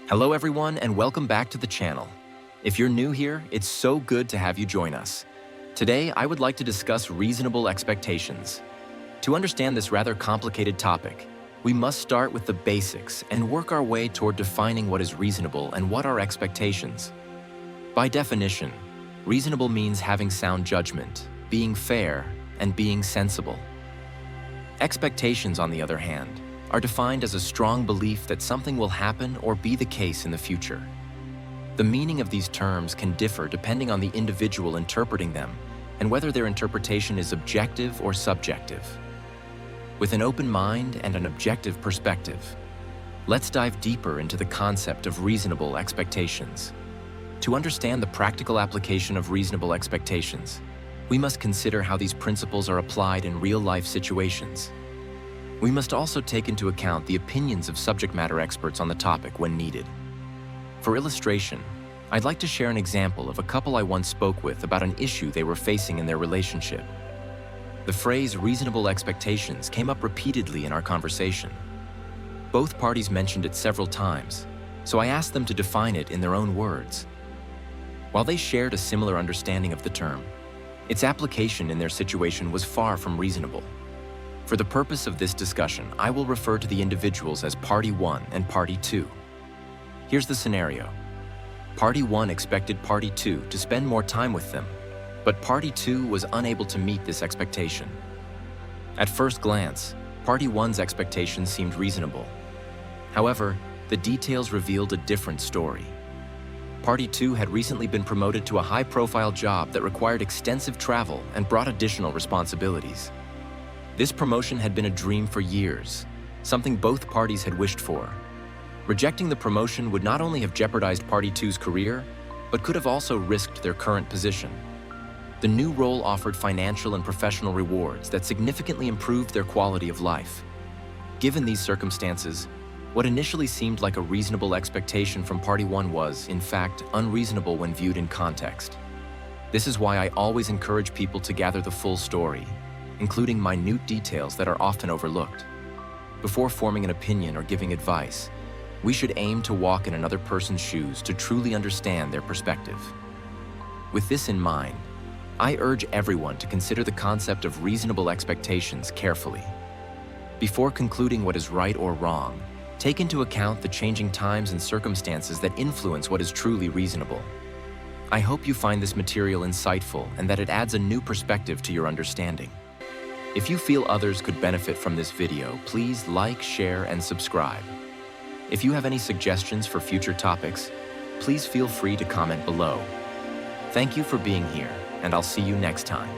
Hello everyone and welcome back to the channel. If you're new here, it's so good to have you join us. Today, I would like to discuss reasonable expectations. To understand this rather complicated topic, we must start with the basics and work our way toward defining what is reasonable and what are expectations. By definition, reasonable means having sound judgment, being fair, and being sensible. Expectations, on the other hand, are defined as a strong belief that something will happen or be the case in the future. The meaning of these terms can differ depending on the individual interpreting them and whether their interpretation is objective or subjective. With an open mind and an objective perspective, let's dive deeper into the concept of reasonable expectations. To understand the practical application of reasonable expectations, we must consider how these principles are applied in real-life situations. We must also take into account the opinions of subject matter experts on the topic when needed. For illustration, I'd like to share an example of a couple I once spoke with about an issue they were facing in their relationship. The phrase reasonable expectations came up repeatedly in our conversation. Both parties mentioned it several times, so I asked them to define it in their own words. While they shared a similar understanding of the term, its application in their situation was far from reasonable. For the purpose of this discussion, I will refer to the individuals as Party 1 and Party 2. Here's the scenario. Party 1 expected Party 2 to spend more time with them, but Party 2 was unable to meet this expectation. At first glance, Party 1's expectations seemed reasonable. However, the details revealed a different story. Party 2 had recently been promoted to a high-profile job that required extensive travel and brought additional responsibilities. This promotion had been a dream for years, something both parties had wished for. Rejecting the promotion would not only have jeopardized Party 2's career, but could have also risked their current position. The new role offered financial and professional rewards that significantly improved their quality of life. Given these circumstances, what initially seemed like a reasonable expectation from Party 1 was, in fact, unreasonable when viewed in context. This is why I always encourage people to gather the full story, including minute details that are often overlooked. Before forming an opinion or giving advice, we should aim to walk in another person's shoes to truly understand their perspective. With this in mind, I urge everyone to consider the concept of reasonable expectations carefully. Before concluding what is right or wrong, take into account the changing times and circumstances that influence what is truly reasonable. I hope you find this material insightful and that it adds a new perspective to your understanding. If you feel others could benefit from this video, please like, share, and subscribe. If you have any suggestions for future topics, please feel free to comment below. Thank you for being here, and I'll see you next time.